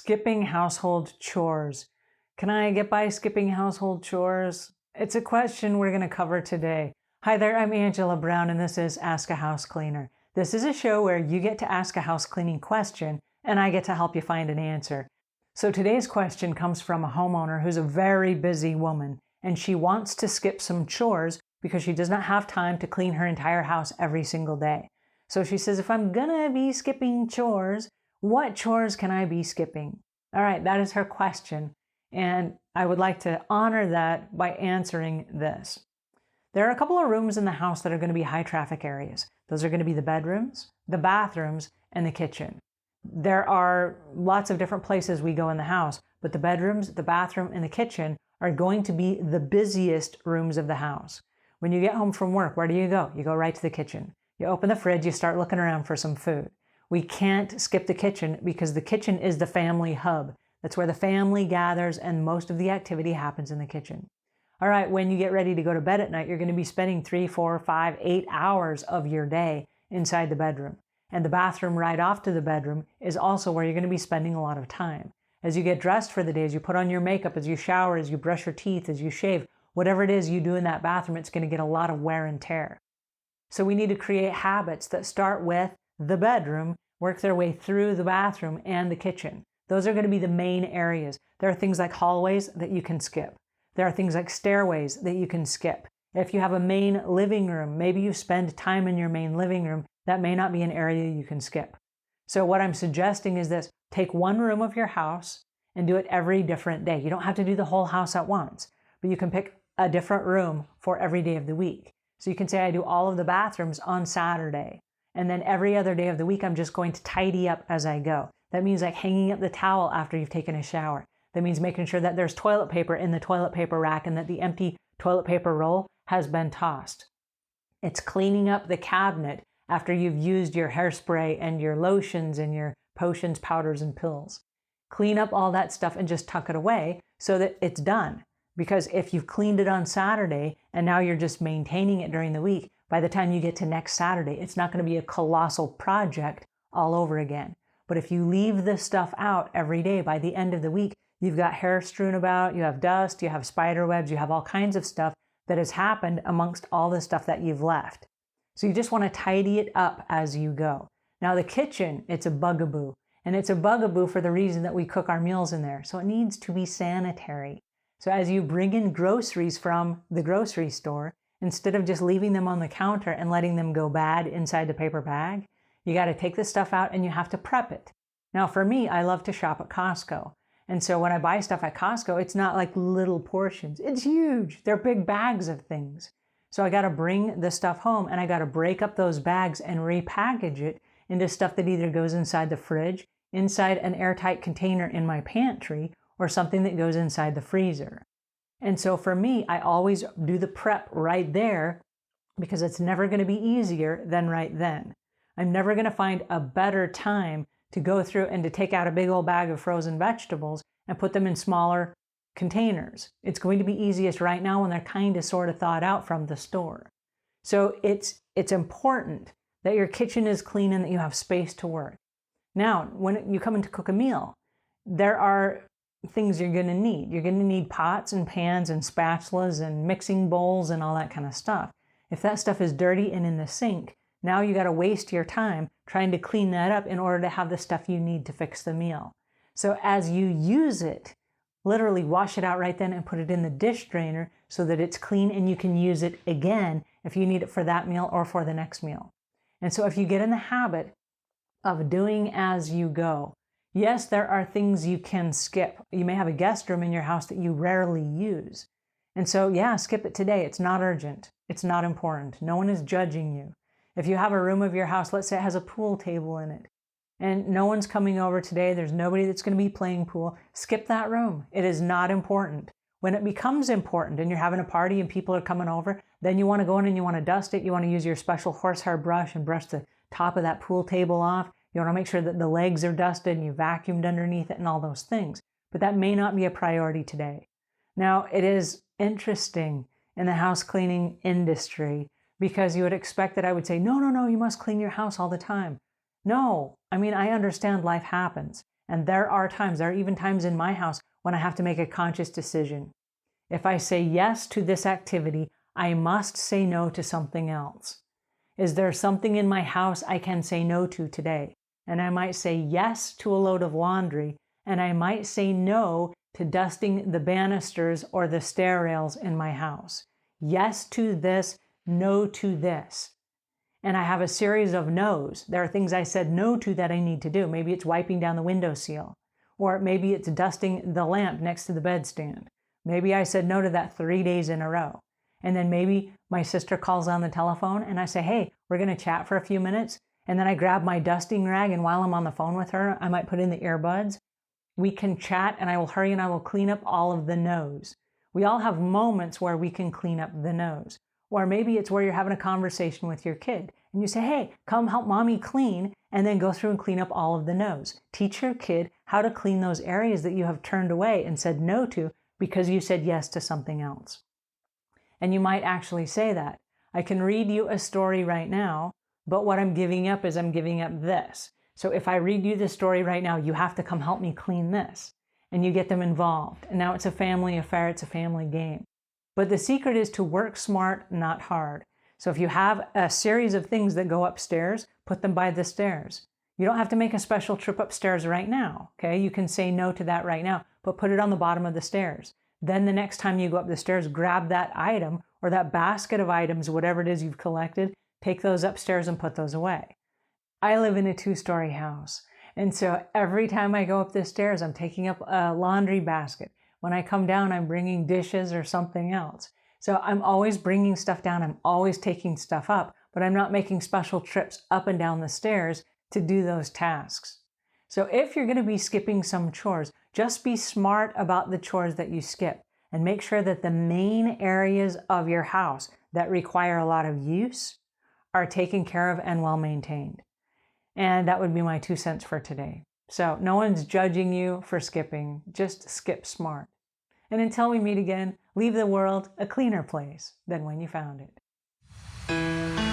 Skipping household chores. Can I get by skipping household chores? It's a question we're going to cover today. Hi there, I'm Angela Brown, and this is Ask a House Cleaner. This is a show where you get to ask a house cleaning question, and I get to help you find an answer. So today's question comes from a homeowner who's a very busy woman, and she wants to skip some chores because she does not have time to clean her entire house every single day. So she says, if I'm gonna be skipping chores, what chores can I be skipping? All right, that is her question. And I would like to honor that by answering this. There are a couple of rooms in the house that are going to be high traffic areas. Those are going to be the bedrooms, the bathrooms, and the kitchen. There are lots of different places we go in the house, but the bedrooms, the bathroom, and the kitchen are going to be the busiest rooms of the house. When you get home from work, where do you go? You go right to the kitchen. You open the fridge, you start looking around for some food. We can't skip the kitchen because the kitchen is the family hub. That's where the family gathers and most of the activity happens in the kitchen. All right, when you get ready to go to bed at night, you're going to be spending 3, 4, 5, 8 hours of your day inside the bedroom. And the bathroom right off to the bedroom is also where you're going to be spending a lot of time. As you get dressed for the day, as you put on your makeup, as you shower, as you brush your teeth, as you shave, whatever it is you do in that bathroom, it's going to get a lot of wear and tear. So we need to create habits that start with the bedroom, work their way through the bathroom and the kitchen. Those are going to be the main areas. There are things like hallways that you can skip. There are things like stairways that you can skip. If you have a main living room, maybe you spend time in your main living room, that may not be an area you can skip. So what I'm suggesting is this: take one room of your house and do it every different day. You don't have to do the whole house at once, but you can pick a different room for every day of the week. So you can say, I do all of the bathrooms on Saturday, and then every other day of the week, I'm just going to tidy up as I go. That means like hanging up the towel after you've taken a shower. That means making sure that there's toilet paper in the toilet paper rack and that the empty toilet paper roll has been tossed. It's cleaning up the cabinet after you've used your hairspray and your lotions and your potions, powders, and pills. Clean up all that stuff and just tuck it away so that it's done. Because if you've cleaned it on Saturday and now you're just maintaining it during the week, by the time you get to next Saturday, it's not going to be a colossal project all over again. But if you leave this stuff out every day, by the end of the week, you've got hair strewn about, you have dust, you have spider webs, you have all kinds of stuff that has happened amongst all the stuff that you've left. So you just want to tidy it up as you go. Now the kitchen, it's a bugaboo. And it's a bugaboo for the reason that we cook our meals in there. So it needs to be sanitary. So as you bring in groceries from the grocery store, instead of just leaving them on the counter and letting them go bad inside the paper bag, you got to take the stuff out and you have to prep it. Now for me, I love to shop at Costco. And so when I buy stuff at Costco, it's not like little portions. It's huge. They're big bags of things. So I got to bring the stuff home and I got to break up those bags and repackage it into stuff that either goes inside the fridge, inside an airtight container in my pantry, or something that goes inside the freezer. And so for me, I always do the prep right there because it's never going to be easier than right then. I'm never going to find a better time to go through and to take out a big old bag of frozen vegetables and put them in smaller containers. It's going to be easiest right now when they're kind of sort of thawed out from the store. So it's important that your kitchen is clean and that you have space to work. Now, when you come in to cook a meal, there are things you're going to need. You're going to need pots and pans and spatulas and mixing bowls and all that kind of stuff. If that stuff is dirty and in the sink, now you got to waste your time trying to clean that up in order to have the stuff you need to fix the meal. So as you use it, literally wash it out right then and put it in the dish drainer so that it's clean and you can use it again if you need it for that meal or for the next meal. And so if you get in the habit of doing as you go, yes, there are things you can skip. You may have a guest room in your house that you rarely use. And so, yeah, skip it today. It's not urgent. It's not important. No one is judging you. If you have a room of your house, let's say it has a pool table in it, and no one's coming over today, there's nobody that's going to be playing pool, skip that room. It is not important. When it becomes important and you're having a party and people are coming over, then you want to go in and you want to dust it. You want to use your special horsehair brush and brush the top of that pool table off. You want to make sure that the legs are dusted and you vacuumed underneath it and all those things. But that may not be a priority today. Now, it is interesting in the house cleaning industry because you would expect that I would say, no, you must clean your house all the time. No, I mean, I understand life happens. And there are even times in my house when I have to make a conscious decision. If I say yes to this activity, I must say no to something else. Is there something in my house I can say no to today? And I might say yes to a load of laundry, and I might say no to dusting the banisters or the stair rails in my house. Yes to this, no to this. And I have a series of no's. There are things I said no to that I need to do. Maybe it's wiping down the windowsill, or maybe it's dusting the lamp next to the bedstand. Maybe I said no to that 3 days in a row. And then maybe my sister calls on the telephone and I say, hey, we're going to chat for a few minutes. And then I grab my dusting rag, and while I'm on the phone with her, I might put in the earbuds. We can chat, and I will hurry and I will clean up all of the no's. We all have moments where we can clean up the no's. Or maybe it's where you're having a conversation with your kid and you say, hey, come help mommy clean, and then go through and clean up all of the no's. Teach your kid how to clean those areas that you have turned away and said no to because you said yes to something else. And you might actually say that. I can read you a story right now, but what I'm giving up is I'm giving up this. So if I read you this story right now, you have to come help me clean this. And you get them involved. And now it's a family affair, it's a family game. But the secret is to work smart, not hard. So if you have a series of things that go upstairs, put them by the stairs. You don't have to make a special trip upstairs right now, okay? You can say no to that right now, but put it on the bottom of the stairs. Then the next time you go up the stairs, grab that item or that basket of items, whatever it is you've collected, take those upstairs and put those away. I live in a 2-story house. And so every time I go up the stairs, I'm taking up a laundry basket. When I come down, I'm bringing dishes or something else. So I'm always bringing stuff down. I'm always taking stuff up, but I'm not making special trips up and down the stairs to do those tasks. So if you're going to be skipping some chores, just be smart about the chores that you skip and make sure that the main areas of your house that require a lot of use are taken care of and well maintained. And that would be my 2 cents for today. So no one's judging you for skipping, just skip smart. And until we meet again, leave the world a cleaner place than when you found it.